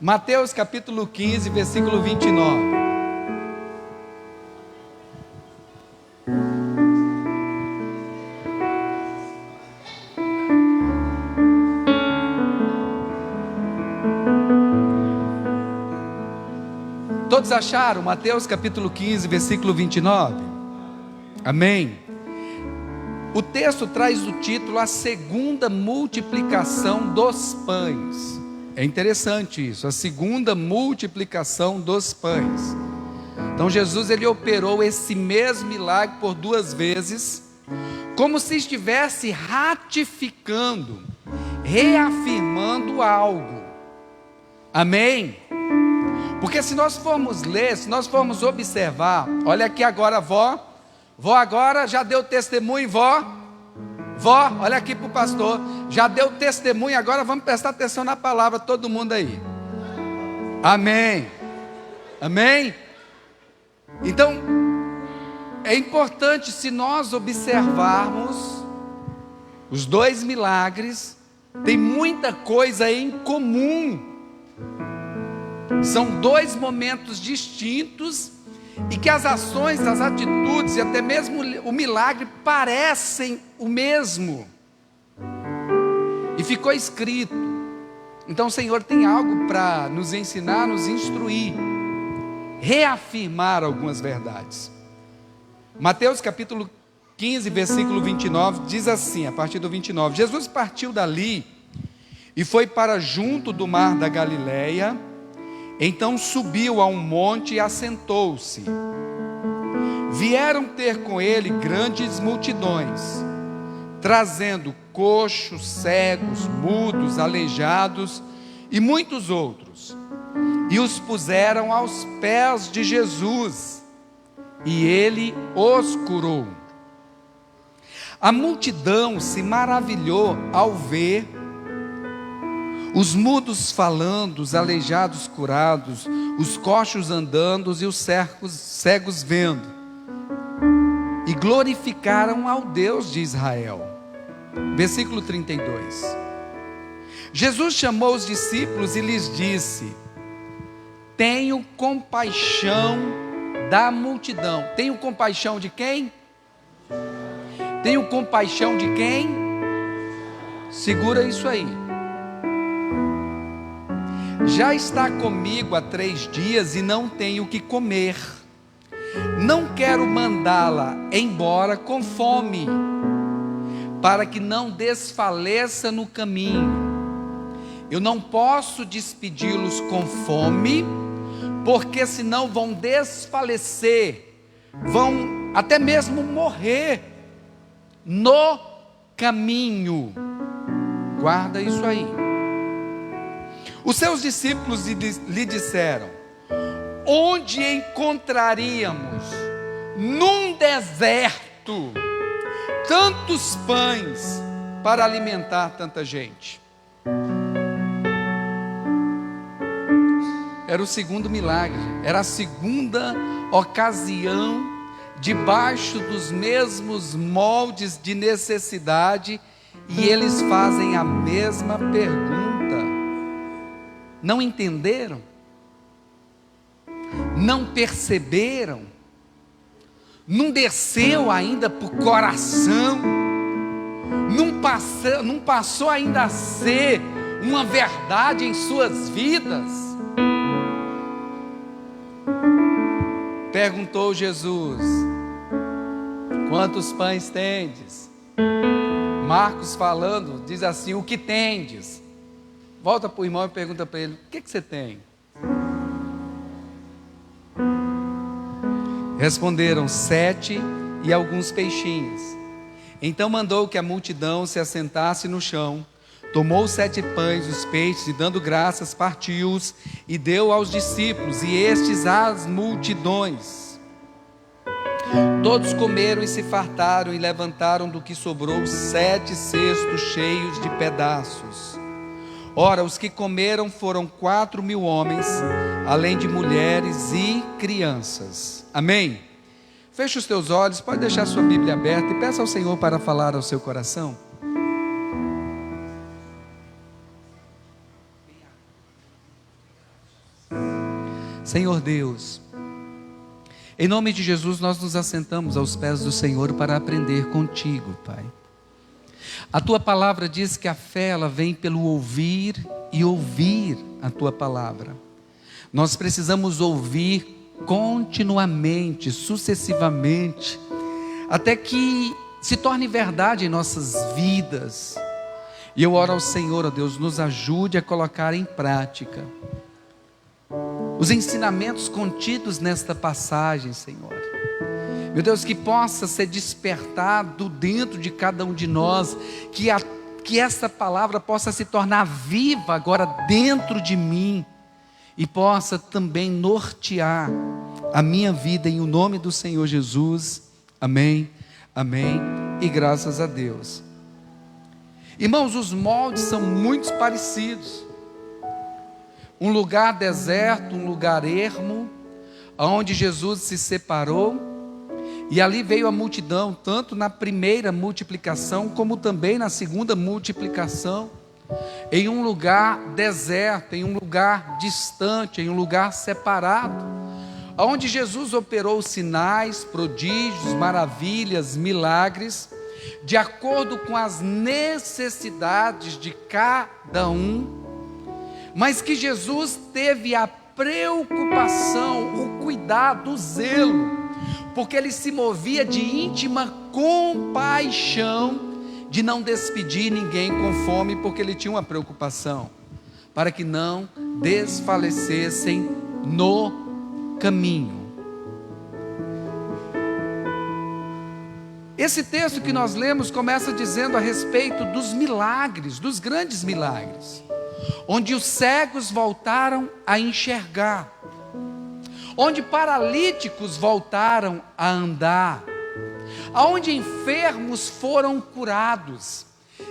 Mateus capítulo 15, versículo 29. Todos acharam? Mateus capítulo 15, versículo 29. Amém. O texto traz o título A Segunda Multiplicação dos Pães. É interessante isso, a segunda multiplicação dos pães. Então Jesus, ele operou esse mesmo milagre por 2 vezes, como se estivesse ratificando, reafirmando algo. Amém? Porque se nós formos ler, se nós formos observar, olha aqui agora, vó agora já deu testemunho, vó, olha aqui para o pastor, já deu testemunho, agora vamos prestar atenção na palavra, todo mundo aí. Amém, amém? Então, é importante, se nós observarmos os 2 milagres, tem muita coisa em comum. São 2 momentos distintos e que as ações, as atitudes e até mesmo o milagre parecem o mesmo. E ficou escrito. Então o Senhor tem algo para nos ensinar, nos instruir, reafirmar algumas verdades. Mateus capítulo 15, versículo 29, diz assim, a partir do 29. Jesus partiu dali e foi para junto do mar da Galileia. Então subiu a um monte e assentou-se. Vieram ter com ele grandes multidões, trazendo coxos, cegos, mudos, aleijados e muitos outros, e os puseram aos pés de Jesus, e ele os curou. A multidão se maravilhou ao ver os mudos falando, os aleijados curados, os coxos andando e os cegos vendo, e glorificaram ao Deus de Israel. Versículo 32. Jesus chamou os discípulos e lhes disse: tenho compaixão da multidão. Tenho compaixão de quem? Tenho compaixão de quem? Segura isso aí. Já está comigo há 3 dias e não tenho o que comer. Não quero mandá-la embora com fome, para que não desfaleça no caminho. Eu não posso despedi-los com fome, porque senão vão desfalecer, vão até mesmo morrer no caminho. Guarda isso aí. Os seus discípulos lhe disseram: onde encontraríamos num deserto tantos pães para alimentar tanta gente? Era o segundo milagre, era a segunda ocasião, debaixo dos mesmos moldes de necessidade, e eles fazem a mesma pergunta. Não entenderam? Não perceberam? Não desceu ainda para o coração? Não passou ainda a ser uma verdade em suas vidas? Perguntou Jesus: quantos pães tendes? Marcos falando, diz assim: o que tendes? Volta para o irmão e pergunta para ele: o que você tem? Responderam: 7 e alguns peixinhos. Então mandou que a multidão se assentasse no chão. Tomou os 7 pães, os peixes, e dando graças, partiu-os e deu aos discípulos, e estes às multidões. Todos comeram e se fartaram, e levantaram do que sobrou 7 cestos cheios de pedaços. Ora, os que comeram foram 4.000 homens, além de mulheres e crianças. Amém? Feche os teus olhos, pode deixar sua Bíblia aberta e peça ao Senhor para falar ao seu coração. Senhor Deus, em nome de Jesus nós nos assentamos aos pés do Senhor para aprender contigo, Pai. A tua palavra diz que a fé ela vem pelo ouvir e ouvir a tua palavra. Nós precisamos ouvir continuamente, sucessivamente, até que se torne verdade em nossas vidas. E eu oro ao Senhor, ó Deus, nos ajude a colocar em prática os ensinamentos contidos nesta passagem, Senhor. Meu Deus, que possa ser despertado dentro de cada um de nós, que essa palavra possa se tornar viva agora dentro de mim, e possa também nortear a minha vida em o nome do Senhor Jesus. Amém, amém e graças a Deus. Irmãos, os moldes são muito parecidos. Um lugar deserto, um lugar ermo, onde Jesus se separou, e ali veio a multidão, tanto na primeira multiplicação, como também na segunda multiplicação, em um lugar deserto, em um lugar distante, em um lugar separado, onde Jesus operou sinais, prodígios, maravilhas, milagres, de acordo com as necessidades de cada um, mas que Jesus teve a preocupação, o cuidado, o zelo, porque ele se movia de íntima compaixão, de não despedir ninguém com fome, porque ele tinha uma preocupação, para que não desfalecessem no caminho. Esse texto que nós lemos começa dizendo a respeito dos milagres, dos grandes milagres, onde os cegos voltaram a enxergar, onde paralíticos voltaram a andar, aonde enfermos foram curados.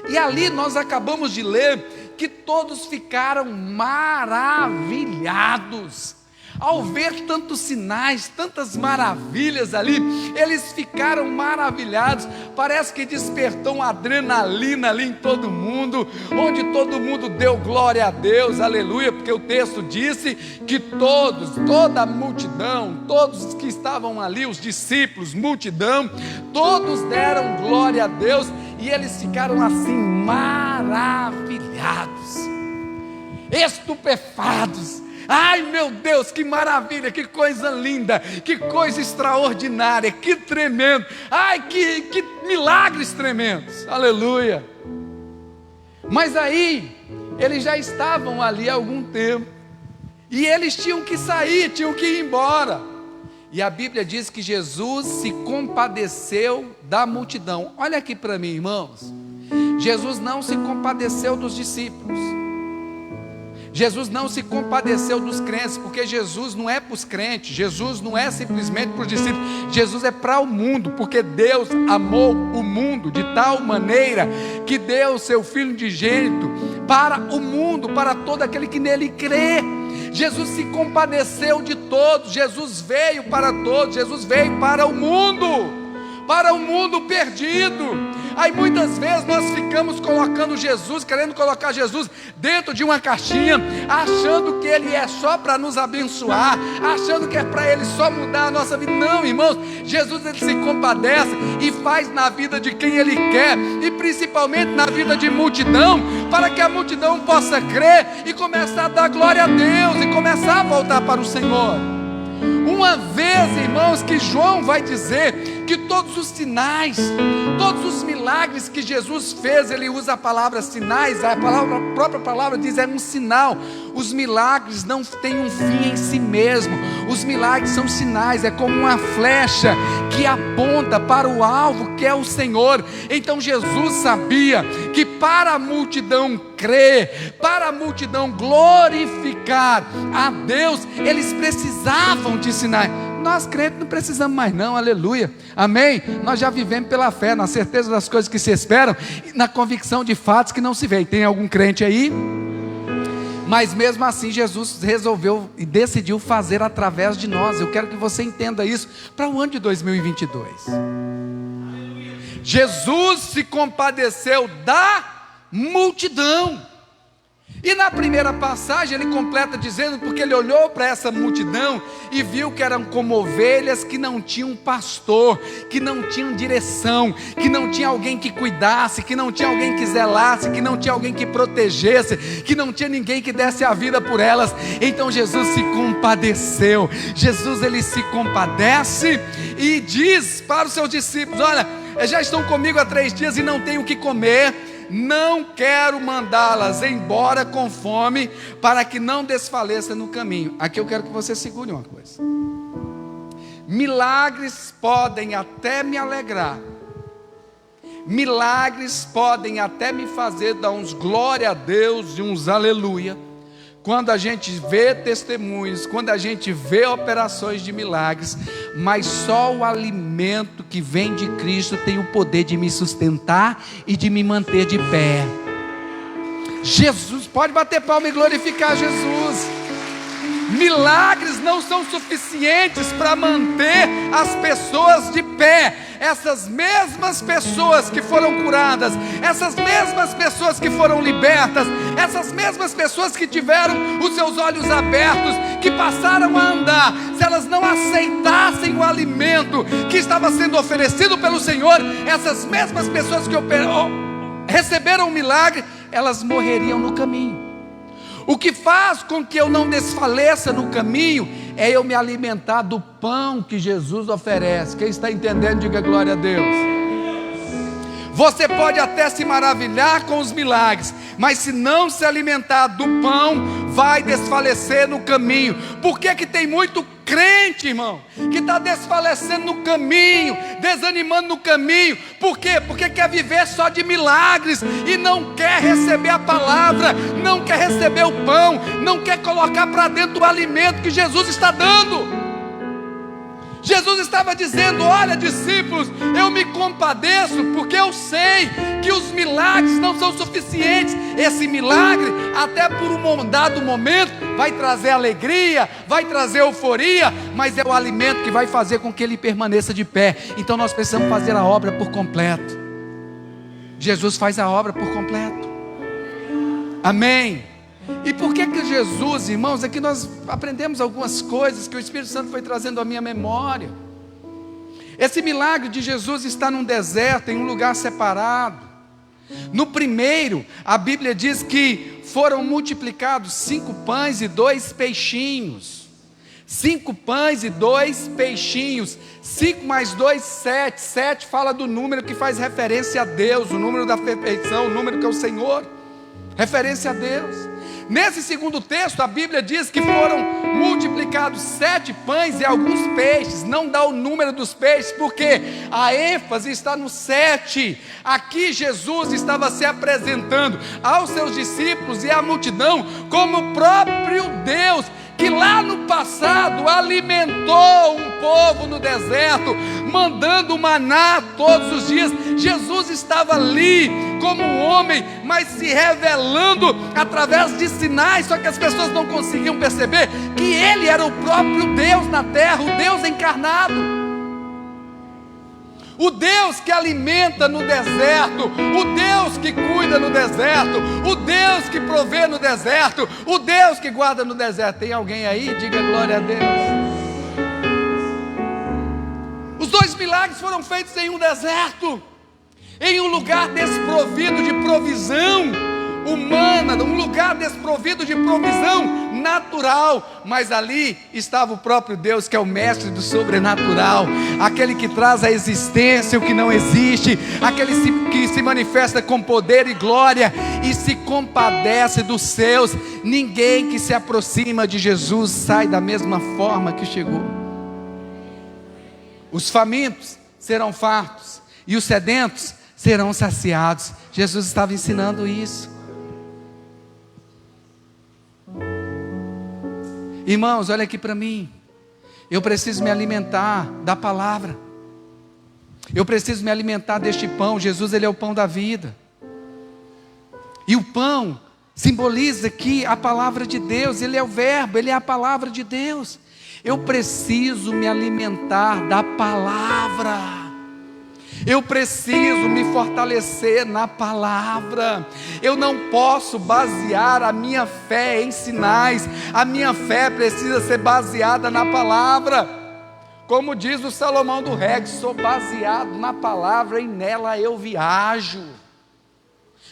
E ali nós acabamos de ler que todos ficaram maravilhados ao ver tantos sinais, tantas maravilhas ali. Eles ficaram maravilhados. Parece que despertou uma adrenalina ali em todo mundo, onde todo mundo deu glória a Deus, aleluia, porque o texto disse que toda a multidão, todos que estavam ali, os discípulos, multidão, todos deram glória a Deus, e eles ficaram assim maravilhados, estupefatos. Ai meu Deus, que maravilha, que coisa linda, que coisa extraordinária, que tremendo, ai que milagres tremendos, aleluia. Mas aí, eles já estavam ali há algum tempo, e eles tinham que sair, tinham que ir embora, e a Bíblia diz que Jesus se compadeceu da multidão. Olha aqui para mim, irmãos, Jesus não se compadeceu dos discípulos, Jesus não se compadeceu dos crentes, porque Jesus não é para os crentes, Jesus não é simplesmente para os discípulos, Jesus é para o mundo, porque Deus amou o mundo de tal maneira que deu o seu Filho unigênito para o mundo, para todo aquele que nele crê. Jesus se compadeceu de todos, Jesus veio para todos, Jesus veio para o mundo perdido. Aí muitas vezes nós ficamos colocando Jesus, querendo colocar Jesus dentro de uma caixinha, achando que Ele é só para nos abençoar, achando que é para Ele só mudar a nossa vida. Não, irmãos, Jesus Ele se compadece e faz na vida de quem Ele quer, e principalmente na vida de multidão, para que a multidão possa crer e começar a dar glória a Deus e começar a voltar para o Senhor. Uma vez, irmãos, que João vai dizer que todos os sinais, todos os milagres que Jesus fez, ele usa a palavra sinais, a própria palavra diz é um sinal. Os milagres não têm um fim em si mesmo, os milagres são sinais, é como uma flecha que aponta para o alvo que é o Senhor. Então Jesus sabia que para a multidão crer, para a multidão glorificar a Deus, eles precisavam de sinais. Nós crentes não precisamos mais não, aleluia, amém? Nós já vivemos pela fé, na certeza das coisas que se esperam, na convicção de fatos que não se vê. Tem algum crente aí? Mas mesmo assim Jesus resolveu e decidiu fazer através de nós. Eu quero que você entenda isso para o ano de 2022. Jesus se compadeceu da multidão. E na primeira passagem ele completa dizendo, porque ele olhou para essa multidão e viu que eram como ovelhas que não tinham pastor, que não tinham direção, que não tinha alguém que cuidasse, que não tinha alguém que zelasse, que não tinha alguém que protegesse, que não tinha ninguém que desse a vida por elas. Então Jesus se compadeceu. Jesus, ele se compadece e diz para os seus discípulos: olha, já estão comigo há 3 dias e não tenho o que comer. Não quero mandá-las embora com fome, para que não desfaleça no caminho. Aqui eu quero que você segure uma coisa. Milagres podem até me alegrar, milagres podem até me fazer dar uns glória a Deus e uns aleluia, quando a gente vê testemunhos, quando a gente vê operações de milagres, mas só o alimento que vem de Cristo tem o poder de me sustentar e de me manter de pé. Jesus, pode bater palma e glorificar Jesus. Milagres não são suficientes para manter as pessoas de pé. Essas mesmas pessoas que foram curadas, essas mesmas pessoas que foram libertas, essas mesmas pessoas que tiveram os seus olhos abertos, que passaram a andar, se elas não aceitassem o alimento que estava sendo oferecido pelo Senhor, essas mesmas pessoas que receberam o milagre, elas morreriam no caminho. O que faz com que eu não desfaleça no caminho é eu me alimentar do pão que Jesus oferece. Quem está entendendo, diga glória a Deus. Você pode até se maravilhar com os milagres, mas se não se alimentar do pão, vai desfalecer no caminho. Por que que tem muito crente, irmão, que está desfalecendo no caminho, desanimando no caminho? Por quê? Porque quer viver só de milagres e não quer receber a palavra, não quer receber o pão, não quer colocar para dentro o alimento que Jesus está dando. Jesus estava dizendo: olha, discípulos, eu me compadeço porque eu sei que os milagres não são suficientes. Esse milagre, até por um dado momento, vai trazer alegria, vai trazer euforia, mas é o alimento que vai fazer com que ele permaneça de pé. Então nós precisamos fazer a obra por completo. Jesus faz a obra por completo. Amém. E por que que Jesus, irmãos, aqui nós aprendemos algumas coisas que o Espírito Santo foi trazendo à minha memória. Esse milagre de Jesus está num deserto, em um lugar separado. No primeiro, a Bíblia diz que foram multiplicados 5 pães e 2 peixinhos. 5 pães e 2 peixinhos. 5 mais 2, 7. 7 fala do número que faz referência a Deus, o número da perfeição, o número que é o Senhor. Referência a Deus. Nesse segundo texto, a Bíblia diz que foram multiplicados 7 pães e alguns peixes. Não dá o número dos peixes, porque a ênfase está no 7. Aqui Jesus estava se apresentando aos seus discípulos e à multidão como o próprio Deus, que lá no passado alimentou um povo no deserto, mandando maná todos os dias. Jesus estava ali como um homem, mas se revelando através de sinais, só que as pessoas não conseguiam perceber que ele era o próprio Deus na terra, o Deus encarnado, o Deus que alimenta no deserto, o Deus que cuida no deserto, o Deus que provê no deserto, o Deus que guarda no deserto. Tem alguém aí? Diga glória a Deus. Os 2 milagres foram feitos em um deserto, em um lugar desprovido de provisão humana, um lugar desprovido de provisão natural, mas ali estava o próprio Deus, que é o mestre do sobrenatural, aquele que traz à existência o que não existe, aquele que se manifesta com poder e glória e se compadece dos seus. Ninguém que se aproxima de Jesus sai da mesma forma que chegou. Os famintos serão fartos e os sedentos serão saciados. Jesus estava ensinando isso. Irmãos, olha aqui para mim. Eu preciso me alimentar da palavra. Eu preciso me alimentar deste pão. Jesus, ele é o pão da vida. E o pão simboliza aqui a palavra de Deus. Ele é o verbo, ele é a palavra de Deus. Eu preciso me alimentar da palavra. Eu preciso me fortalecer na palavra. Eu não posso basear a minha fé em sinais. A minha fé precisa ser baseada na palavra. Como diz o Salomão do Reggae, sou baseado na palavra e nela eu viajo.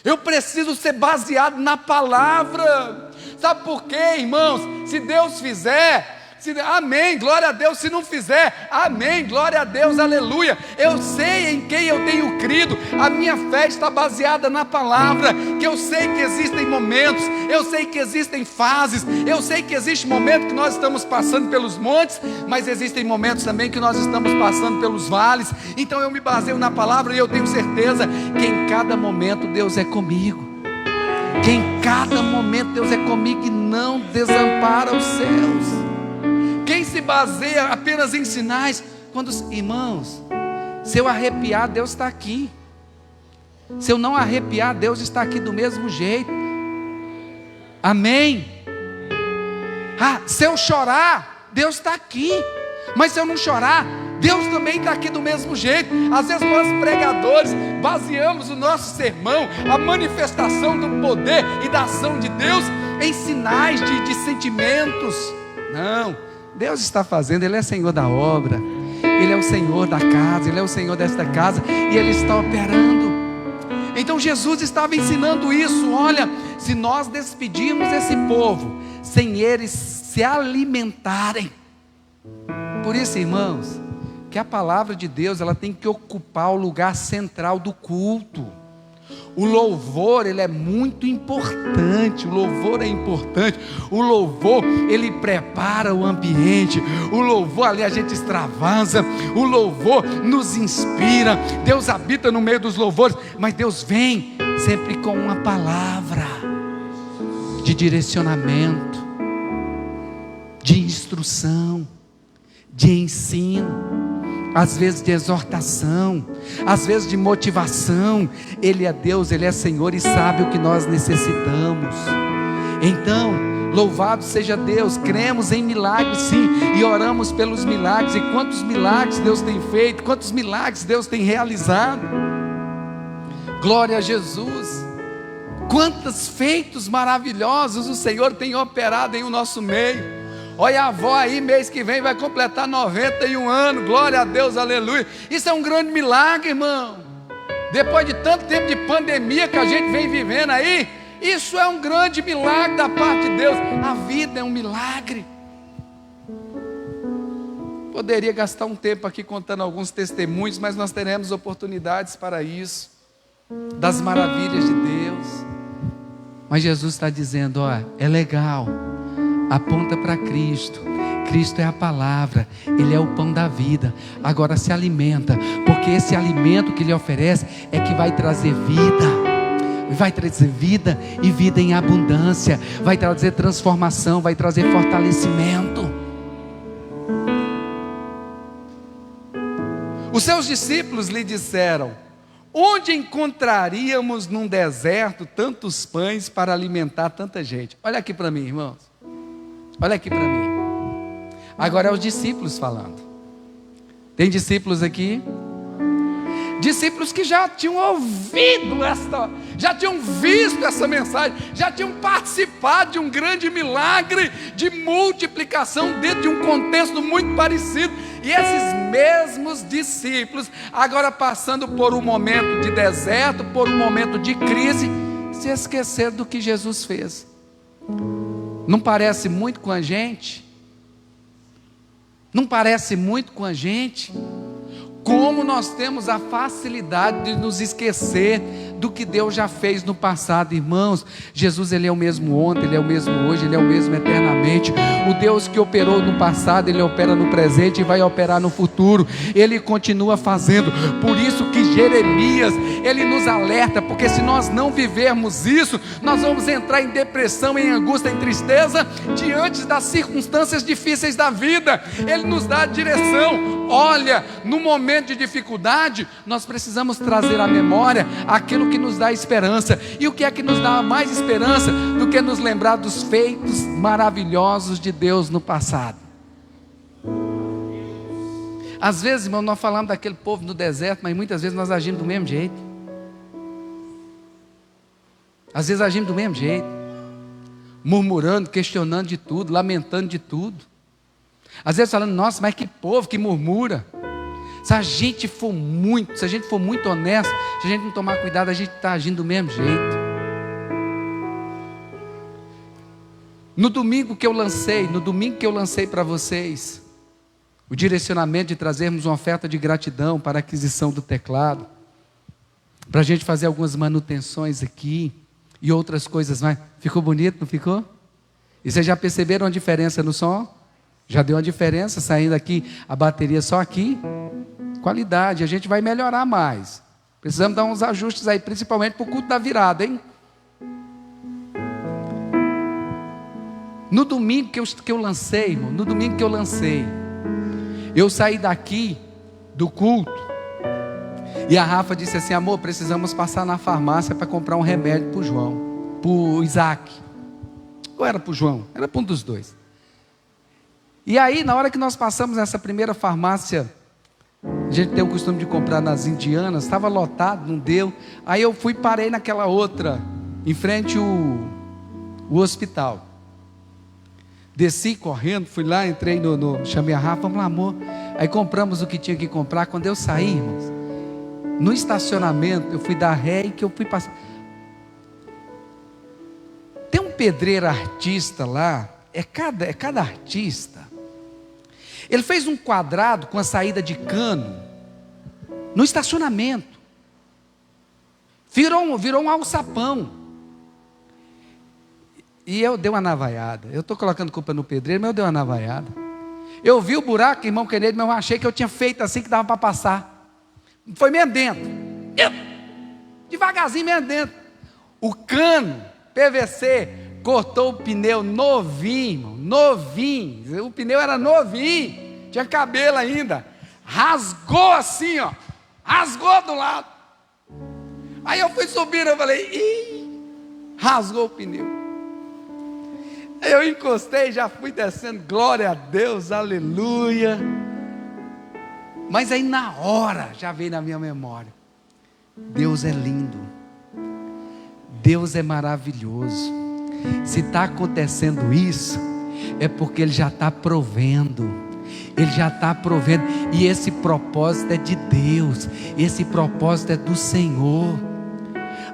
Eu preciso ser baseado na palavra. Sabe por quê, irmãos? Se Deus fizer, amém, glória a Deus. Se não fizer, amém, glória a Deus, aleluia. Eu sei em quem eu tenho crido. A minha fé está baseada na palavra. Que eu sei que existem momentos, eu sei que existem fases, eu sei que existe momento que nós estamos passando pelos montes, mas existem momentos também que nós estamos passando pelos vales. Então eu me baseio na palavra e eu tenho certeza que em cada momento Deus é comigo. Que em cada momento Deus é comigo e não desampara os céus. Quem se baseia apenas em sinais, irmãos, se eu arrepiar, Deus está aqui. Se eu não arrepiar, Deus está aqui do mesmo jeito. Amém? Se eu chorar, Deus está aqui. Mas se eu não chorar, Deus também está aqui do mesmo jeito. Às vezes nós pregadores baseamos o nosso sermão, a manifestação do poder e da ação de Deus em sinais de sentimentos. Não, Deus está fazendo, Ele é Senhor da obra, Ele é o Senhor da casa, Ele é o Senhor desta casa e Ele está operando. Então Jesus estava ensinando isso. Olha, se nós despedirmos esse povo sem eles se alimentarem, por isso, irmãos, que a palavra de Deus, ela tem que ocupar o lugar central do culto. O louvor, ele é muito importante. O louvor é importante. O louvor, ele prepara o ambiente. O louvor, ali a gente extravasa. O louvor nos inspira. Deus habita no meio dos louvores, mas Deus vem sempre com uma palavra de direcionamento, de instrução, de ensino, às vezes de exortação, às vezes de motivação. Ele é Deus, Ele é Senhor e sabe o que nós necessitamos. Então, louvado seja Deus. Cremos em milagres, sim, e oramos pelos milagres. E quantos milagres Deus tem feito, quantos milagres Deus tem realizado. Glória a Jesus. Quantos feitos maravilhosos o Senhor tem operado em o nosso meio. Olha a avó aí, mês que vem vai completar 91 anos, glória a Deus, aleluia. Isso é um grande milagre, irmão. Depois de tanto tempo de pandemia que a gente vem vivendo aí, isso é um grande milagre da parte de Deus. A vida é um milagre. Poderia gastar um tempo aqui contando alguns testemunhos, mas nós teremos oportunidades para isso, das maravilhas de Deus. Mas Jesus está dizendo, olha, é legal, aponta para Cristo. Cristo é a palavra, Ele é o pão da vida. Agora se alimenta, porque esse alimento que Ele oferece é que vai trazer vida. Vai trazer vida e vida em abundância. Vai trazer transformação, vai trazer fortalecimento. Os seus discípulos lhe disseram: onde encontraríamos num deserto tantos pães para alimentar tanta gente? Olha aqui para mim, irmãos. Olha aqui para mim. Agora é os discípulos falando. Tem discípulos aqui? Discípulos que já tinham ouvido já tinham visto essa mensagem, já tinham participado de um grande milagre de multiplicação dentro de um contexto muito parecido. E esses mesmos discípulos, agora passando por um momento de deserto, por um momento de crise, se esqueceram do que Jesus fez. Não parece muito com a gente? Não parece muito com a gente? Como nós temos a facilidade de nos esquecer do que Deus já fez no passado, irmãos. Jesus, Ele é o mesmo ontem, Ele é o mesmo hoje, Ele é o mesmo eternamente. O Deus que operou no passado, Ele opera no presente e vai operar no futuro. Ele continua fazendo. Por isso que Jeremias, ele nos alerta, porque se nós não vivermos isso, nós vamos entrar em depressão, em angústia, em tristeza, diante das circunstâncias difíceis da vida. Ele nos dá a direção. Olha, no momento de dificuldade, nós precisamos trazer à memória aquilo que nos dá esperança. E o que é que nos dá mais esperança do que nos lembrar dos feitos maravilhosos de Deus no passado? Às vezes, irmão, nós falamos daquele povo no deserto, mas muitas vezes nós agimos do mesmo jeito. Às vezes agimos do mesmo jeito, murmurando, questionando de tudo, lamentando de tudo. Às vezes falando, nossa, mas que povo que murmura. Se a gente for muito honesto, se a gente não tomar cuidado, a gente está agindo do mesmo jeito. No domingo que eu lancei para vocês, o direcionamento de trazermos uma oferta de gratidão para a aquisição do teclado, para a gente fazer algumas manutenções aqui, e outras coisas mais. Ficou bonito, não ficou? E vocês já perceberam a diferença no som? Já deu uma diferença, saindo aqui, a bateria só aqui. Qualidade, a gente vai melhorar mais. Precisamos dar uns ajustes aí, principalmente para o culto da virada, hein? No domingo que eu lancei, irmão, eu saí daqui do culto, e a Rafa disse assim, amor, precisamos passar na farmácia para comprar um remédio para o João, para o Isaac. Ou era para o João? Era para um dos dois. E aí, na hora que nós passamos nessa primeira farmácia, a gente tem o costume de comprar nas Indianas, estava lotado, não deu. Aí eu parei naquela outra, em frente ao hospital. Desci correndo, fui lá, entrei chamei a Rafa, vamos lá, amor. Aí compramos o que tinha que comprar. Quando eu saí, irmãos, no estacionamento, eu fui dar ré e que eu fui passar. Tem um pedreiro artista lá, é cada artista. Ele fez um quadrado com a saída de cano no estacionamento. Virou um alçapão. E eu dei uma navaiada. Eu estou colocando culpa no pedreiro, mas eu dei uma navaiada. Eu vi o buraco, irmão querido, mas eu achei que eu tinha feito assim que dava para passar. Foi mesmo dentro. Devagarzinho mesmo dentro. O cano, PVC, cortou o pneu novinho, irmão, novinho. O pneu era novinho, tinha cabelo ainda. Rasgou assim, ó. Rasgou do lado. Aí eu fui subir, eu falei, rasgou o pneu. Eu encostei, já fui descendo, glória a Deus, aleluia. Mas aí na hora, já veio na minha memória, Deus é lindo, Deus é maravilhoso. Se está acontecendo isso, é porque Ele já está provendo. Ele já está provendo. E esse propósito é de Deus. Esse propósito é do Senhor.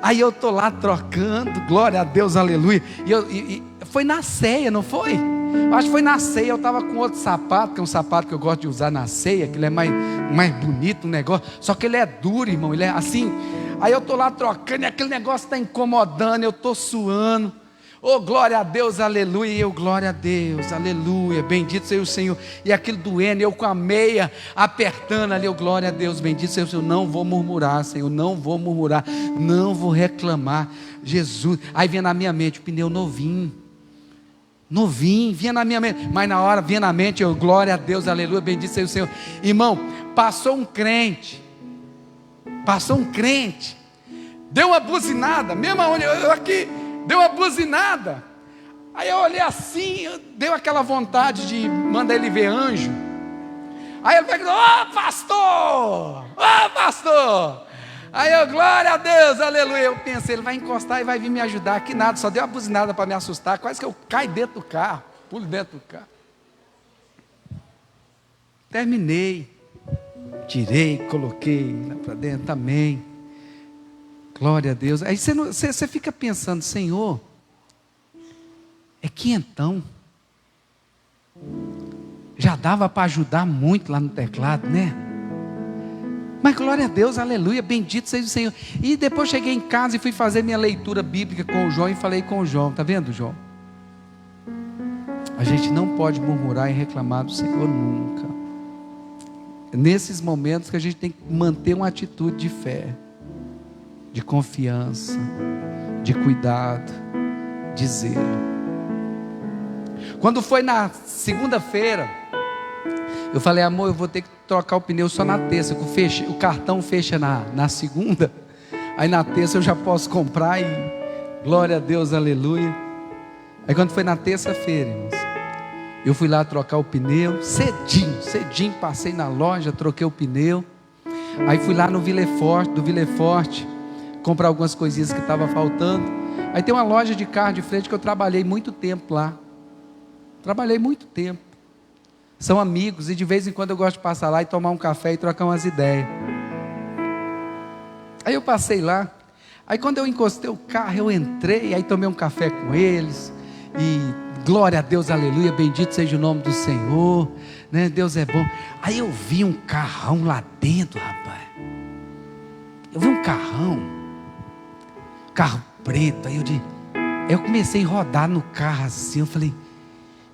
Aí eu estou lá trocando, glória a Deus, aleluia. E foi na ceia, não foi? Eu acho que foi na ceia. Eu estava com outro sapato, que é um sapato que eu gosto de usar na ceia, que ele é mais bonito, um negócio. Só que ele é duro, irmão. Ele é assim. Aí eu estou lá trocando, e aquele negócio está incomodando, eu estou suando. Oh, glória a Deus, aleluia. E eu, glória a Deus, aleluia. Bendito seja o Senhor. E aquilo doendo, eu com a meia apertando ali, eu, glória a Deus, bendito seja o Senhor. Não vou murmurar, Senhor, não vou murmurar, não vou reclamar. Jesus, aí vinha na minha mente o pneu novinho, vinha na minha mente. Mas na hora vinha na mente, eu, glória a Deus, aleluia, bendito seja o Senhor. Irmão, passou um crente, deu uma buzinada, mesmo onde eu aqui. Deu uma buzinada. Aí eu olhei assim, deu aquela vontade de mandar ele ver anjo. Aí ele pegou, ô pastor! Aí eu, glória a Deus, aleluia. Eu pensei, ele vai encostar e vai vir me ajudar. Que nada, só deu uma buzinada para me assustar. Quase que eu caio dentro do carro, pulo dentro do carro. Terminei, tirei, coloquei lá para dentro, amém. Glória a Deus. Aí você fica pensando, Senhor, é quinhentão. Já dava para ajudar muito lá no teclado, né? Mas glória a Deus, aleluia, bendito seja o Senhor. E depois cheguei em casa e fui fazer minha leitura bíblica com o João e falei com o João, tá vendo, João? A gente não pode murmurar e reclamar do Senhor nunca. É nesses momentos que a gente tem que manter uma atitude de fé, de confiança, de cuidado, de zelo. Quando foi na segunda-feira, eu falei, amor, eu vou ter que trocar o pneu só na terça, o cartão fecha na segunda, aí na terça eu já posso comprar e glória a Deus, aleluia. Aí quando foi na terça-feira, irmãos, Eu fui lá trocar o pneu, cedinho, passei na loja, troquei o pneu. Aí fui lá no do Villers Forte, comprar algumas coisinhas que estavam faltando. Aí tem uma loja de carro de frente que eu trabalhei muito tempo lá. São amigos e de vez em quando eu gosto de passar lá e tomar um café e trocar umas ideias. Aí eu passei lá. Aí quando eu encostei o carro, eu entrei, aí tomei um café com eles. E glória a Deus, aleluia, bendito seja o nome do Senhor, né? Deus é bom. Aí eu vi um carrão lá dentro, rapaz. Eu vi um carro preto. Aí eu comecei a rodar no carro assim. Eu falei,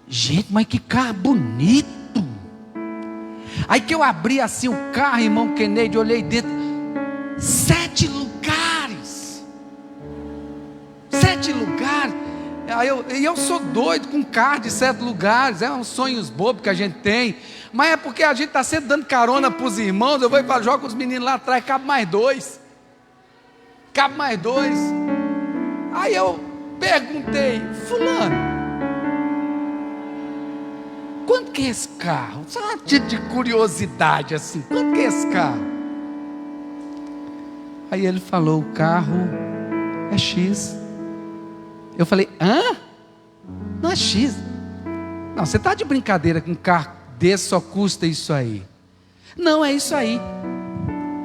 gente, mas que carro bonito. Aí que eu abri assim o carro, irmão Kennedy, olhei dentro, 7 lugares. Aí eu sou doido com carro de 7 lugares. É uns sonhos bobos que a gente tem. Mas é porque a gente está sempre dando carona para os irmãos. Eu vou e falo, joga os meninos lá atrás, cabe mais dois. Aí eu perguntei, fulano, quanto que é esse carro? Só uma tipo de curiosidade assim, quanto que é esse carro? Aí ele falou, o carro é X. Eu falei, hã? Não é X. Não, você está de brincadeira com um carro desse só custa isso aí. Não, é isso aí.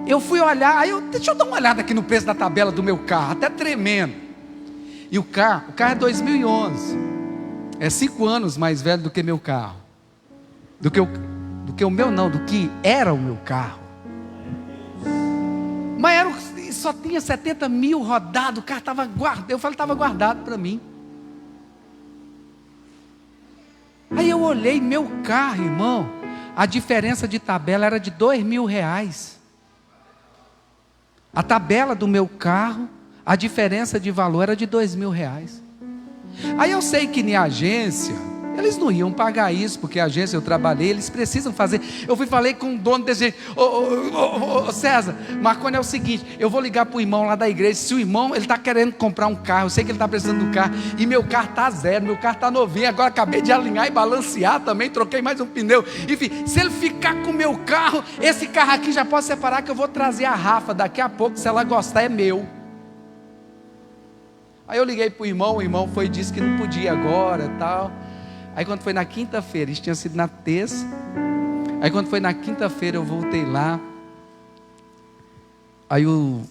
Eu fui olhar, deixa eu dar uma olhada aqui no preço da tabela do meu carro, até tremendo. E o carro é 2011. É 5 anos mais velho do que meu carro. Do que era o meu carro. Mas só tinha 70 mil rodado, o carro estava guardado. Eu falei, estava guardado para mim. Aí eu olhei meu carro, irmão, a diferença de tabela era de R$2.000. A tabela do meu carro, a diferença de valor era de R$2.000. Aí eu sei que na agência, eles não iam pagar isso, porque a agência eu trabalhei, eles precisam fazer. Eu falei com o dono desse, ô César, Marconi, é o seguinte, eu vou ligar para o irmão lá da igreja, se o irmão, ele está querendo comprar um carro, eu sei que ele está precisando de um carro, e meu carro está zero, meu carro está novinho, agora acabei de alinhar e balancear também, troquei mais um pneu, enfim, se ele ficar com o meu carro, esse carro aqui já pode separar que eu vou trazer a Rafa, daqui a pouco, se ela gostar é meu. Aí eu liguei para o irmão foi e disse que não podia agora e tal. Aí quando foi na quinta-feira, isso tinha sido na terça. Aí quando foi na quinta-feira eu voltei lá. Aí o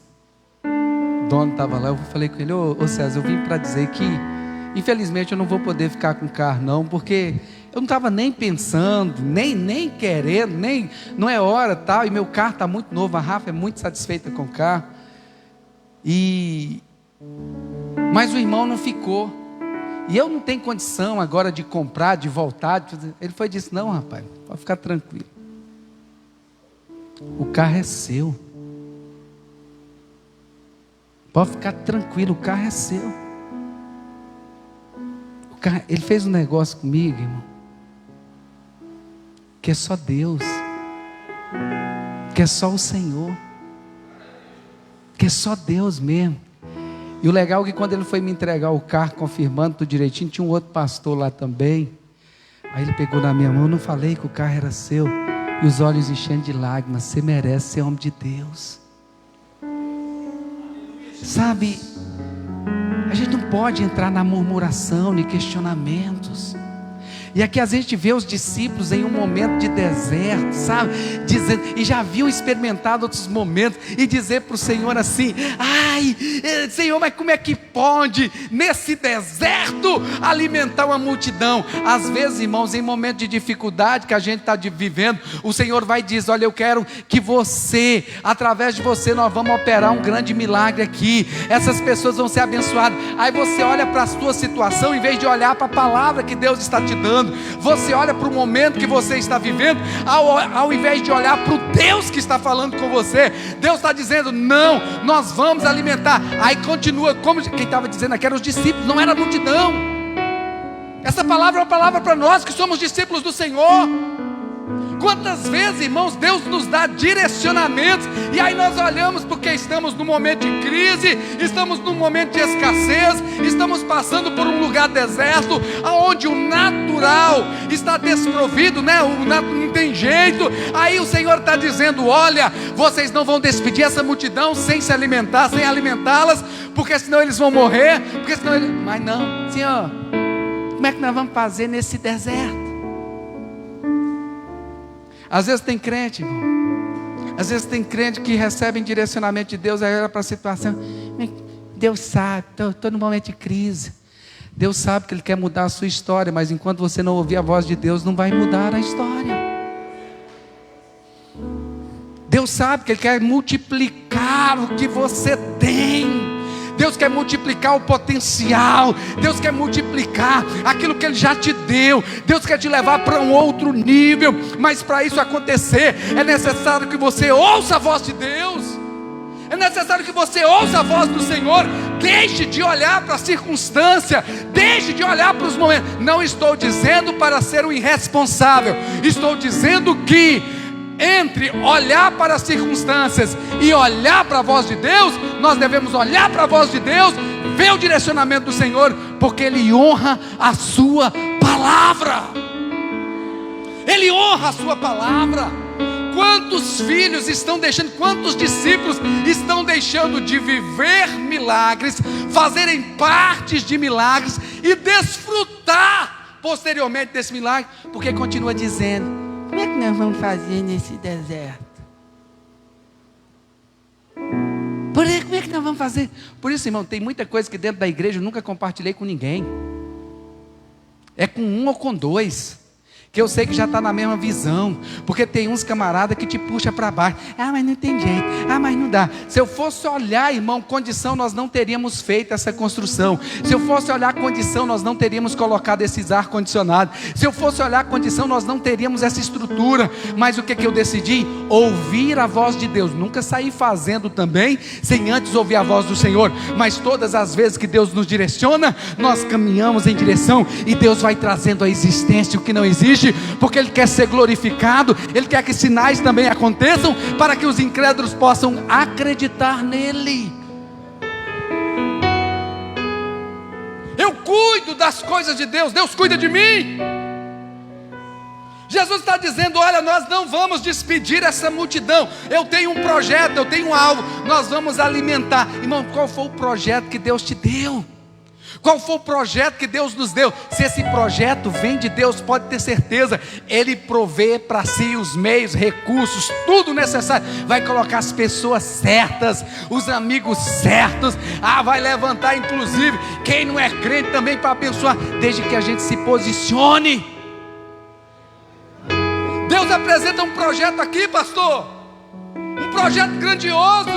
dono estava lá, eu falei com ele, ô César, eu vim para dizer que infelizmente eu não vou poder ficar com o carro não, porque eu não estava nem pensando, nem querendo, não é hora tal, e meu carro está muito novo, a Rafa é muito satisfeita com o carro. Mas o irmão não ficou. E eu não tenho condição agora de comprar, de voltar. Ele foi e disse, não rapaz, pode ficar tranquilo. O carro é seu. Pode ficar tranquilo, o carro é seu. Ele fez um negócio comigo, irmão, que é só Deus. Que é só o Senhor. Que é só Deus mesmo. E o legal é que quando ele foi me entregar o carro, confirmando tudo direitinho, tinha um outro pastor lá também. Aí ele pegou na minha mão, não falei que o carro era seu. E os olhos enchendo de lágrimas, você merece ser homem de Deus. Sabe, a gente não pode entrar na murmuração, nem questionamentos. E aqui às vezes a gente vê os discípulos em um momento de deserto, sabe? Dizendo, e já haviam experimentado outros momentos, e dizer para o Senhor assim, ai, Senhor, mas como é que pode, nesse deserto, alimentar uma multidão? Às vezes, irmãos, em momentos de dificuldade que a gente está vivendo, o Senhor vai dizer, olha, eu quero que você, através de você, nós vamos operar um grande milagre aqui, essas pessoas vão ser abençoadas. Aí você olha para a sua situação, em vez de olhar para a palavra que Deus está te dando, você olha para o momento que você está vivendo, ao invés de olhar para o Deus que está falando com você. Deus está dizendo, não, nós vamos alimentar. Aí continua, como quem estava dizendo aqui eram os discípulos, não era a multidão. Essa palavra é uma palavra para nós que somos discípulos do Senhor. Quantas vezes, irmãos, Deus nos dá direcionamentos, e aí nós olhamos porque estamos num momento de crise, estamos num momento de escassez, estamos passando por um lugar deserto, onde o natural natural, está desprovido, né? Não tem jeito. Aí o Senhor está dizendo: olha, vocês não vão despedir essa multidão sem se alimentar, sem alimentá-las, porque senão eles vão morrer, porque senão eles... Mas não, Senhor, como é que nós vamos fazer nesse deserto? Às vezes tem crente, irmão, às vezes tem crente que recebem direcionamento de Deus, aí olha para a situação: Deus sabe, estou num momento de crise. Deus sabe que Ele quer mudar a sua história, mas enquanto você não ouvir a voz de Deus, não vai mudar a história. Deus sabe que Ele quer multiplicar o que você tem. Deus quer multiplicar o potencial. Deus quer multiplicar aquilo que Ele já te deu. Deus quer te levar para um outro nível. Mas para isso acontecer, é necessário que você ouça a voz de Deus. É necessário que você ouça a voz do Senhor. Deixe de olhar para a circunstância. Deixe de olhar para os momentos. Não estou dizendo para ser um irresponsável. Estou dizendo que entre olhar para as circunstâncias e olhar para a voz de Deus, nós devemos olhar para a voz de Deus, ver o direcionamento do Senhor, porque Ele honra a sua palavra. Ele honra a sua palavra. Quantos filhos estão deixando, quantos discípulos estão deixando de viver milagres, fazerem partes de milagres e desfrutar posteriormente desse milagre, porque continua dizendo: como é que nós vamos fazer nesse deserto? Como é que nós vamos fazer? Por isso, irmão, tem muita coisa que dentro da igreja eu nunca compartilhei com ninguém. É com um ou com dois, que eu sei que já está na mesma visão. Porque tem uns camaradas que te puxa para baixo. Ah, mas não tem jeito. Ah, mas não dá. Se eu fosse olhar, irmão, condição, nós não teríamos feito essa construção. Se eu fosse olhar condição, nós não teríamos colocado esses ar-condicionado. Se eu fosse olhar condição, nós não teríamos essa estrutura. Mas o que eu decidi? Ouvir a voz de Deus. Nunca sair fazendo também sem antes ouvir a voz do Senhor. Mas todas as vezes que Deus nos direciona, nós caminhamos em direção, e Deus vai trazendo à existência o que não existe, porque Ele quer ser glorificado. Ele quer que sinais também aconteçam, para que os incrédulos possam acreditar nele. Eu cuido das coisas de Deus, Deus cuida de mim. Jesus está dizendo: olha, nós não vamos despedir essa multidão. Eu tenho um projeto, eu tenho um alvo, nós vamos alimentar. Irmão, qual foi o projeto que Deus te deu? Qual foi o projeto que Deus nos deu? Se esse projeto vem de Deus, pode ter certeza, Ele provê para si os meios, recursos, tudo necessário. Vai colocar as pessoas certas, os amigos certos. Vai levantar inclusive quem não é crente também para abençoar, desde que a gente se posicione. Deus apresenta um projeto aqui, pastor, um projeto grandioso,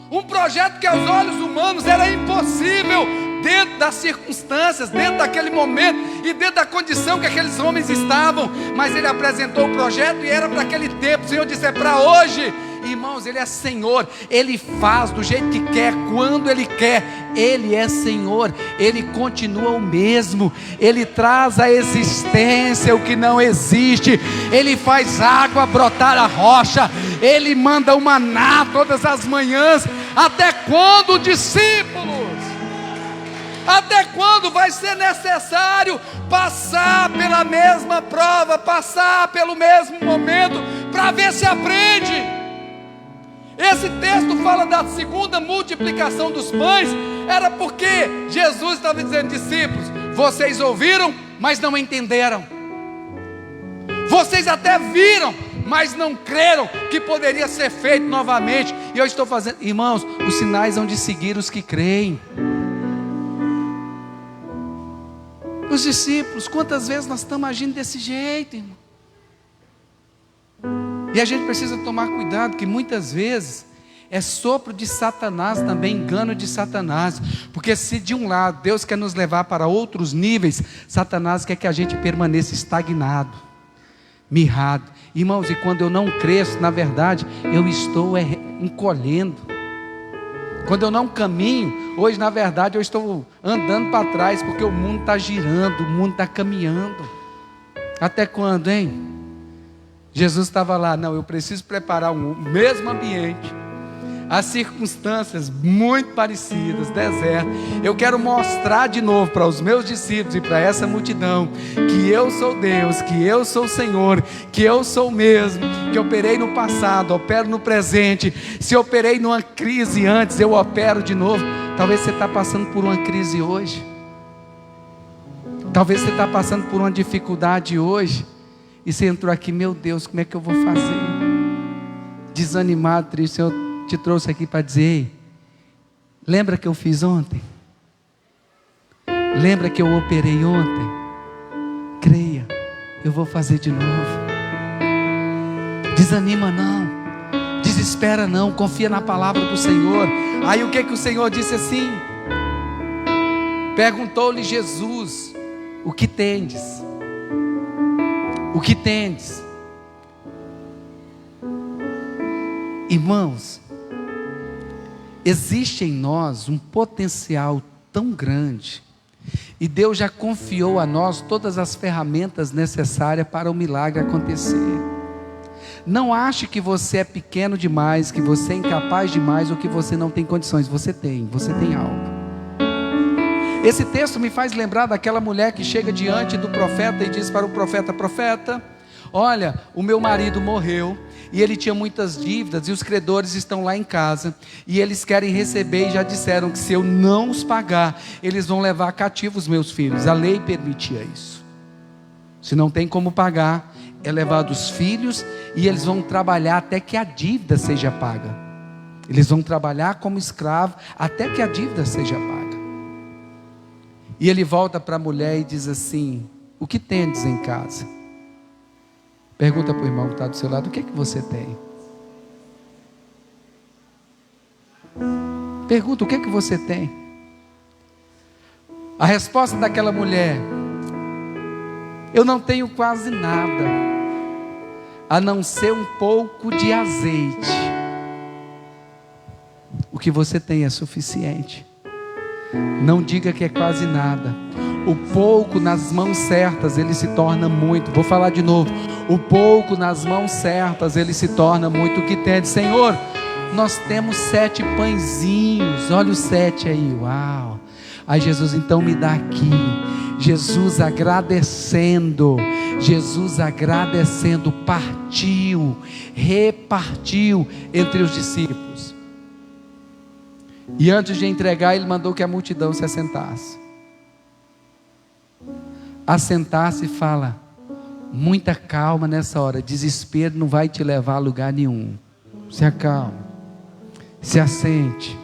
um projeto que aos olhos humanos era impossível, dentro das circunstâncias, dentro daquele momento e dentro da condição que aqueles homens estavam. Mas Ele apresentou o projeto e era para aquele tempo. O Senhor disse: é para hoje. Irmãos, Ele é Senhor, Ele faz do jeito que quer, quando Ele quer. Ele é Senhor, Ele continua o mesmo. Ele traz à existência o que não existe. Ele faz água brotar a rocha. Ele manda o maná todas as manhãs. Até quando, discípulos? Até quando vai ser necessário passar pela mesma prova, passar pelo mesmo momento, para ver se aprende? Esse texto fala da segunda multiplicação dos pães. Era porque Jesus estava dizendo: discípulos, vocês ouviram, mas não entenderam. Vocês até viram, mas não creram que poderia ser feito novamente. E eu estou fazendo, irmãos, os sinais hão de seguir os que creem. Os discípulos, quantas vezes nós estamos agindo desse jeito, irmão? E a gente precisa tomar cuidado, que muitas vezes é sopro de Satanás também, engano de Satanás. Porque se de um lado Deus quer nos levar para outros níveis, Satanás quer que a gente permaneça estagnado, mirrado. Irmãos, e quando eu não cresço, na verdade, eu estou encolhendo. Quando eu não caminho, hoje na verdade eu estou andando para trás, porque o mundo está girando, o mundo está caminhando. Até quando, hein? Jesus estava lá: não, eu preciso preparar o mesmo ambiente, as circunstâncias muito parecidas, deserto. Eu quero mostrar de novo para os meus discípulos e para essa multidão que eu sou Deus, que eu sou o Senhor, que eu sou o mesmo, que operei no passado, opero no presente. Se operei numa crise antes, eu opero de novo. Talvez você está passando por uma crise hoje. Talvez você está passando por uma dificuldade hoje. E você entrou aqui, meu Deus, como é que eu vou fazer? Desanimado, triste. Senhor te trouxe aqui para dizer: ei, lembra que eu fiz ontem? Lembra que eu operei ontem? Creia, eu vou fazer de novo. Desanima não, desespera não, confia na palavra do Senhor. Aí o que o Senhor disse assim? Perguntou-lhe Jesus: o que tendes? O que tendes? Irmãos, existe em nós um potencial tão grande, e Deus já confiou a nós todas as ferramentas necessárias para o milagre acontecer. Não ache que você é pequeno demais, que você é incapaz demais, ou que você não tem condições. Você tem algo. Esse texto me faz lembrar daquela mulher que chega diante do profeta e diz para o profeta: profeta, olha, o meu marido morreu e ele tinha muitas dívidas, e os credores estão lá em casa, e eles querem receber, e já disseram que se eu não os pagar, eles vão levar cativo os meus filhos. A lei permitia isso. Se não tem como pagar, é levado os filhos, e eles vão trabalhar até que a dívida seja paga. Eles vão trabalhar como escravo até que a dívida seja paga. E ele volta para a mulher e diz assim: o que tendes em casa? Pergunta para o irmão que está do seu lado: o que é que você tem? Pergunta: o que é que você tem? A resposta daquela mulher: eu não tenho quase nada, a não ser um pouco de azeite. O que você tem é suficiente. Não diga que é quase nada. O pouco nas mãos certas, ele se torna muito. Vou falar de novo. O pouco nas mãos certas, ele se torna muito. O que tem? Senhor, nós temos 7 pãezinhos. Olha os 7 aí. Uau. Aí Jesus: então me dá aqui. Jesus agradecendo, partiu, repartiu entre os discípulos. E antes de entregar, ele mandou que a multidão se assentasse. Assentar-se e fala: muita calma nessa hora. Desespero não vai te levar a lugar nenhum. Se acalme, se assente.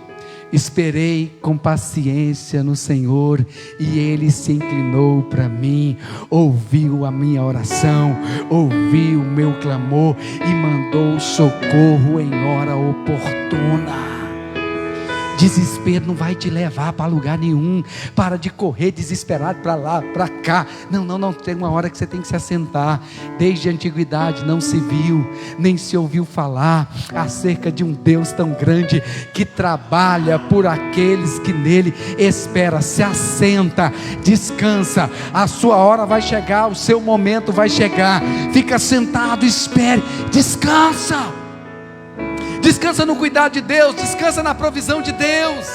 Esperei com paciência no Senhor, e Ele se inclinou para mim, ouviu a minha oração, ouviu o meu clamor e mandou socorro em hora oportuna. Desespero não vai te levar para lugar nenhum. Para de correr desesperado para lá, para cá. Não, tem uma hora que você tem que se assentar. Desde a antiguidade não se viu, nem se ouviu falar acerca de um Deus tão grande, que trabalha por aqueles que nele esperam. Se assenta, descansa, a sua hora vai chegar, o seu momento vai chegar. Fica sentado, espere, descansa. Descansa no cuidado de Deus, descansa na provisão de Deus,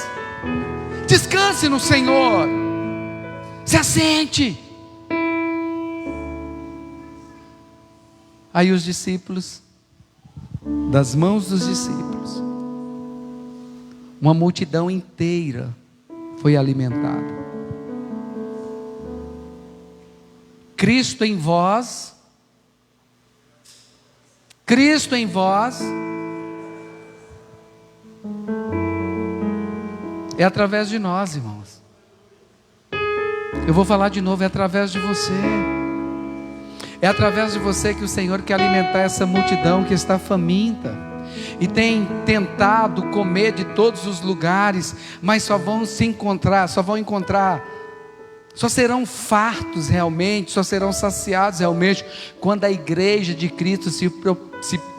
descanse no Senhor, se assente. Aí os discípulos, das mãos dos discípulos, uma multidão inteira foi alimentada. Cristo em vós, é através de nós, irmãos. Eu vou falar de novo: é através de você. É através de você que o Senhor quer alimentar essa multidão que está faminta e tem tentado comer de todos os lugares, mas só serão fartos realmente, só serão saciados realmente quando a igreja de Cristo se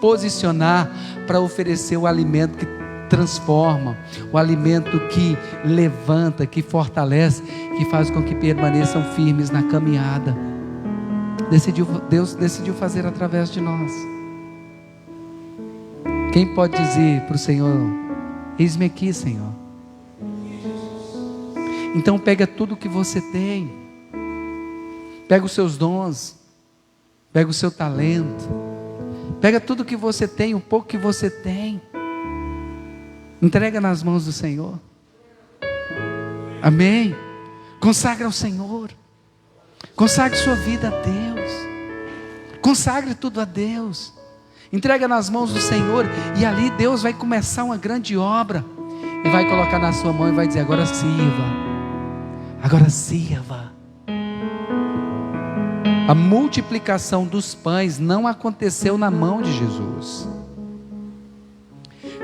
posicionar para oferecer o alimento que transforma, o alimento que levanta, que fortalece, que faz com que permaneçam firmes na caminhada. Deus decidiu fazer através de nós. Quem pode dizer para o Senhor: Eis-me aqui, Senhor. Então pega tudo que você tem, pega os seus dons, pega o seu talento, pega tudo que você tem, o pouco que você tem, entrega nas mãos do Senhor. Amém? Consagra ao Senhor, consagre sua vida a Deus, consagre tudo a Deus, entrega nas mãos do Senhor, e ali Deus vai começar uma grande obra, e vai colocar na sua mão e vai dizer: agora sirva. Agora sirva. A multiplicação dos pães não aconteceu na mão de Jesus.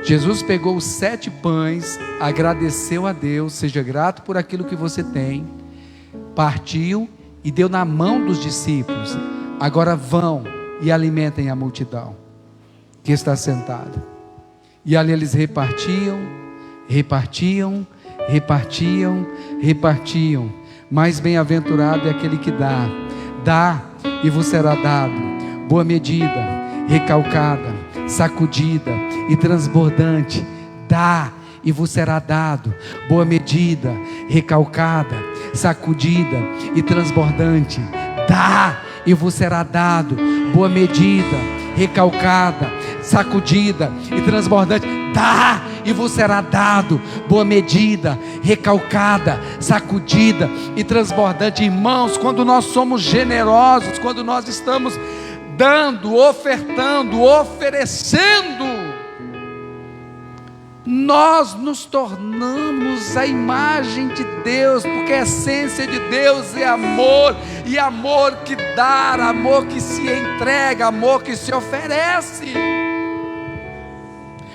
Jesus pegou os 7 pães, agradeceu a Deus, seja grato por aquilo que você tem, partiu e deu na mão dos discípulos: agora vão e alimentem a multidão que está sentada. E ali eles repartiam, mas bem-aventurado é aquele que dá e vos será dado, boa medida, recalcada, sacudida e transbordante, dá e vos será dado, boa medida, recalcada, sacudida e transbordante, dá e vos será dado, boa medida, recalcada, sacudida e transbordante, dá e vos será dado, boa medida, recalcada, sacudida e transbordante. Irmãos, quando nós somos generosos, quando nós estamos dando, ofertando, oferecendo, nós nos tornamos a imagem de Deus, porque a essência de Deus é amor, e amor que dá, amor que se entrega, amor que se oferece.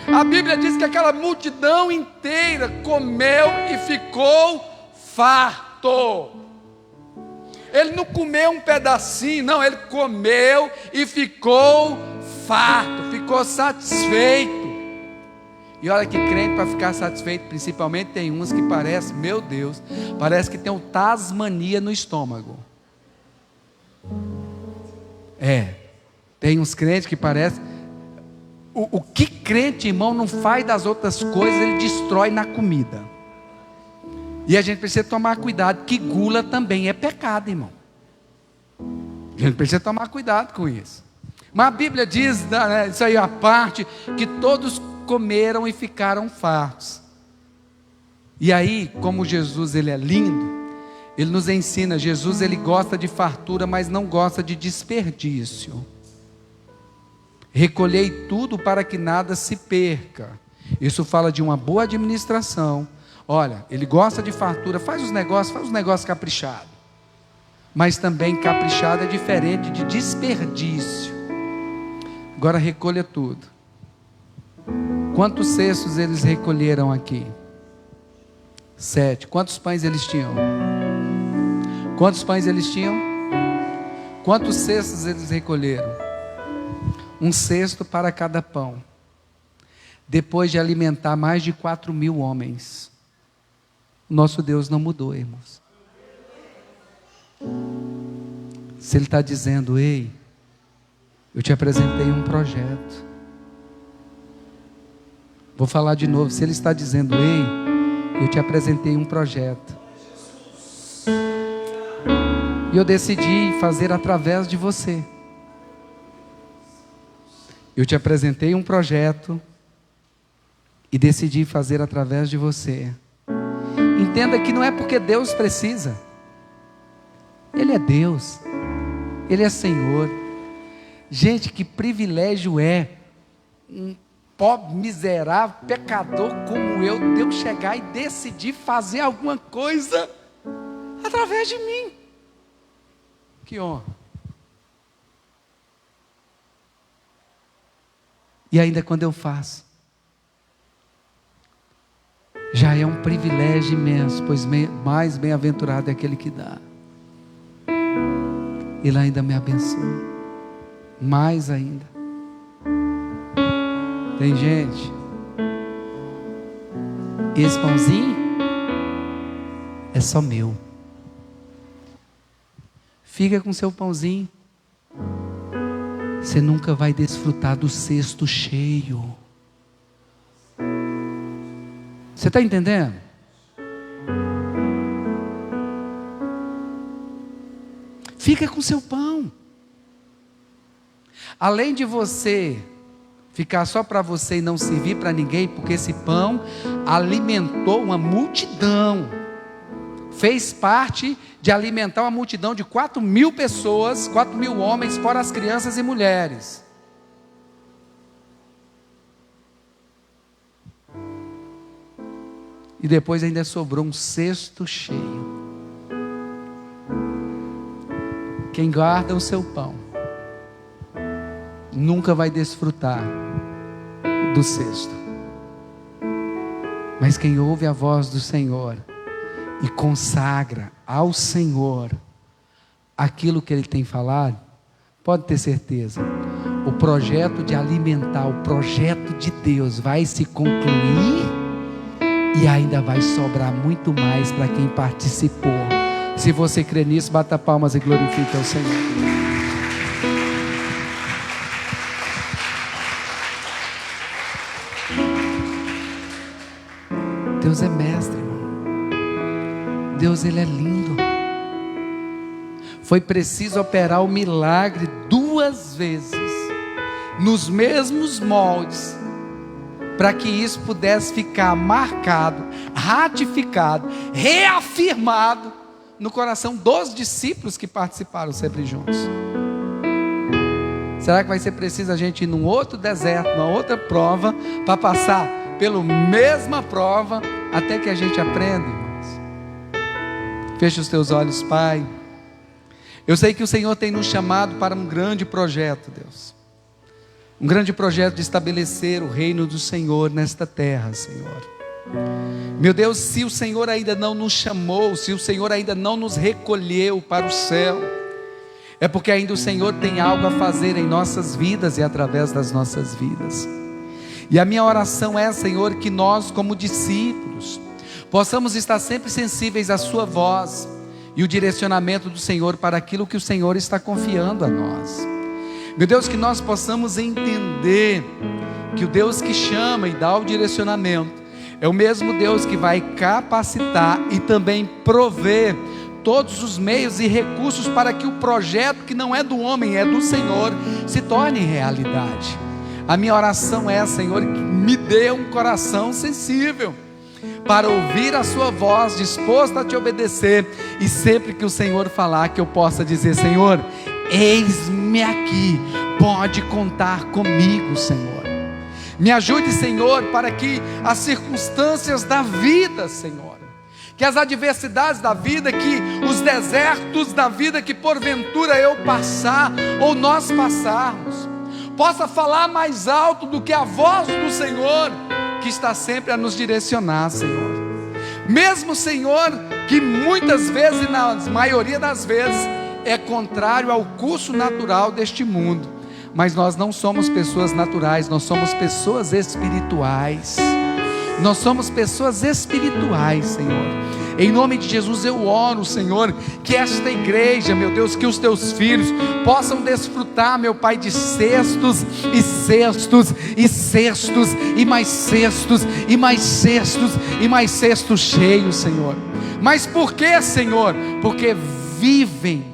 A Bíblia diz que aquela multidão inteira comeu e ficou farto. Ele não comeu um pedacinho, não, ele comeu e ficou farto, ficou satisfeito. E olha que crente, para ficar satisfeito, principalmente tem uns que parece, meu Deus, parece que tem um Tasmania no estômago. Tem uns crentes que parece, o que crente, irmão, não faz das outras coisas, ele destrói na comida. E a gente precisa tomar cuidado, que gula também é pecado, irmão. A gente precisa tomar cuidado com isso. Mas a Bíblia diz, né, isso aí à parte, que todos comeram e ficaram fartos. E aí, como Jesus ele é lindo, ele nos ensina, Jesus ele gosta de fartura, mas não gosta de desperdício. Recolhei tudo para que nada se perca. Isso fala de uma boa administração. Olha, ele gosta de fartura, faz os negócios caprichados. Mas também caprichado é diferente de desperdício. Agora recolha tudo. Quantos cestos eles recolheram aqui? 7. Quantos pães eles tinham? Quantos pães eles tinham? Quantos cestos eles recolheram? 1 cesto para cada pão. Depois de alimentar mais de 4.000 homens. Nosso Deus não mudou, irmãos. Se Ele está dizendo: ei, eu te apresentei um projeto. Vou falar de novo. Se Ele está dizendo: ei, eu te apresentei um projeto, e eu decidi fazer através de você. Eu te apresentei um projeto e decidi fazer através de você. Entenda que não é porque Deus precisa. Ele é Deus, Ele é Senhor. Gente, que privilégio é um pobre, miserável, pecador como eu, Deus chegar e decidir fazer alguma coisa através de mim. Que honra. E ainda quando eu faço, já é um privilégio imenso, pois mais bem-aventurado é aquele que dá. Ele ainda me abençoa, mais ainda. Tem gente, esse pãozinho é só meu. Fica com seu pãozinho. Você nunca vai desfrutar do cesto cheio. Você está entendendo? Fica com seu pão. Além de você ficar só para você e não servir para ninguém, porque esse pão alimentou uma multidão, fez parte de alimentar uma multidão de 4.000 pessoas, 4.000 homens, fora as crianças e mulheres. E depois ainda sobrou um cesto cheio. Quem guarda o seu pão nunca vai desfrutar do cesto. Mas quem ouve a voz do Senhor e consagra ao Senhor aquilo que Ele tem falado, pode ter certeza, o projeto de alimentar, o projeto de Deus vai se concluir e ainda vai sobrar muito mais para quem participou. Se você crê nisso, bata palmas e glorifique ao Senhor. Deus é mestre, irmão. Deus, Ele é lindo. Foi preciso operar o milagre 2 vezes, nos mesmos moldes, para que isso pudesse ficar marcado, ratificado, reafirmado no coração dos discípulos que participaram sempre juntos. Será que vai ser preciso a gente ir num outro deserto, numa outra prova, para passar pela mesma prova, até que a gente aprenda, irmãos? Feche os teus olhos, Pai. Eu sei que o Senhor tem nos chamado para um grande projeto, Deus. Um grande projeto de estabelecer o reino do Senhor nesta terra, Senhor. Meu Deus, se o Senhor ainda não nos chamou, se o Senhor ainda não nos recolheu para o céu, é porque ainda o Senhor tem algo a fazer em nossas vidas e através das nossas vidas. E a minha oração é, Senhor, que nós como discípulos possamos estar sempre sensíveis à sua voz e o direcionamento do Senhor para aquilo que o Senhor está confiando a nós. Meu Deus, que nós possamos entender que o Deus que chama e dá o direcionamento é o mesmo Deus que vai capacitar e também prover todos os meios e recursos para que o projeto, que não é do homem, é do Senhor, se torne realidade. A minha oração é, Senhor, que me dê um coração sensível para ouvir a sua voz, disposto a te obedecer, e sempre que o Senhor falar, que eu possa dizer: Senhor, eis-me aqui, pode contar comigo, Senhor. Me ajude, Senhor, para que as circunstâncias da vida, Senhor, que as adversidades da vida, que os desertos da vida que porventura eu passar, ou nós passarmos, possa falar mais alto do que a voz do Senhor, que está sempre a nos direcionar, Senhor. Mesmo, Senhor, que muitas vezes, e na maioria das vezes, é contrário ao curso natural deste mundo. Mas nós não somos pessoas naturais, nós somos pessoas espirituais. Nós somos pessoas espirituais, Senhor. Em nome de Jesus eu oro, Senhor, que esta igreja, meu Deus, que os teus filhos possam desfrutar, meu Pai, de cestos e cestos e cestos e mais cestos e mais cestos e mais cestos cheios, Senhor. Mas por que, Senhor? Porque vivem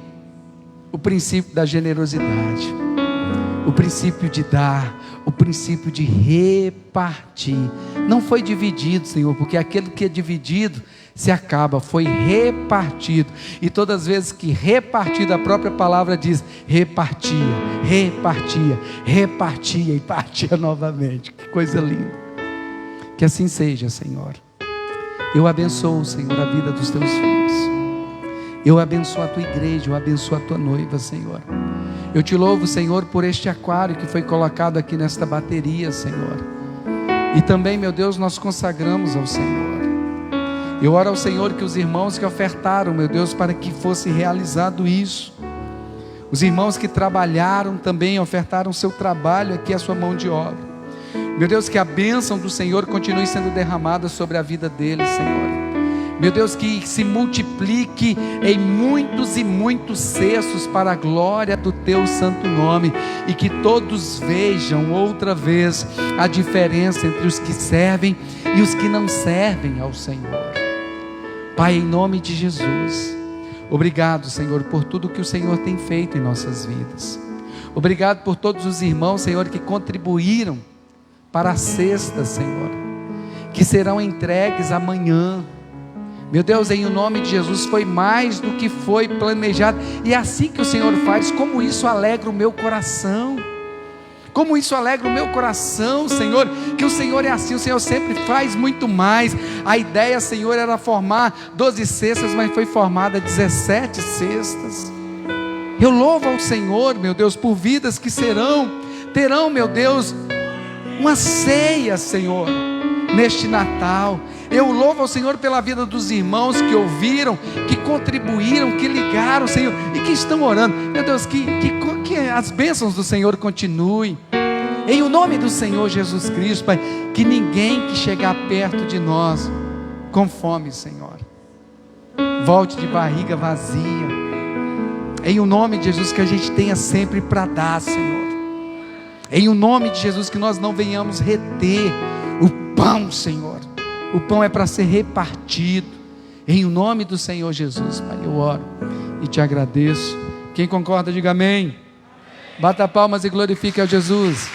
o princípio da generosidade, o princípio de dar, o princípio de repartir. Não foi dividido, Senhor, porque aquilo que é dividido se acaba, foi repartido. E todas as vezes que repartido, a própria palavra diz: repartia, repartia, repartia e partia novamente. Que coisa linda. Que assim seja, Senhor. Eu abençoo, Senhor, a vida dos teus filhos. Eu abençoo a tua igreja, eu abençoo a tua noiva, Senhor. Eu te louvo, Senhor, por este aquário que foi colocado aqui nesta bateria, Senhor. E também, meu Deus, nós consagramos ao Senhor. Eu oro ao Senhor que os irmãos que ofertaram, meu Deus, para que fosse realizado isso, os irmãos que trabalharam também, ofertaram o seu trabalho aqui, a sua mão de obra. Meu Deus, que a bênção do Senhor continue sendo derramada sobre a vida deles, Senhor. Meu Deus, que se multiplique em muitos e muitos cestos para a glória do teu santo nome, e que todos vejam outra vez a diferença entre os que servem e os que não servem ao Senhor. Pai, em nome de Jesus, obrigado, Senhor, por tudo que o Senhor tem feito em nossas vidas. Obrigado por todos os irmãos, Senhor, que contribuíram para a cesta, Senhor, que serão entregues amanhã. Meu Deus, em nome de Jesus, foi mais do que foi planejado, e é assim que o Senhor faz. Como isso alegra o meu coração, como isso alegra o meu coração, Senhor, que o Senhor é assim, o Senhor sempre faz muito mais. A ideia, Senhor, era formar 12 cestas, mas foi formada 17 cestas. Eu louvo ao Senhor, meu Deus, por vidas que terão, meu Deus, uma ceia, Senhor, neste Natal. Eu louvo ao Senhor pela vida dos irmãos que ouviram, que contribuíram, que ligaram, Senhor, e que estão orando. Meu Deus, que as bênçãos do Senhor continuem, em o nome do Senhor Jesus Cristo, Pai. Que ninguém que chegar perto de nós com fome, Senhor, volte de barriga vazia. Em o nome de Jesus, que a gente tenha sempre para dar, Senhor. Em o nome de Jesus, que nós não venhamos reter o pão, Senhor. O pão é para ser repartido. Em o nome do Senhor Jesus, Pai, eu oro e te agradeço. Quem concorda, diga amém. Bata palmas e glorifique a Jesus.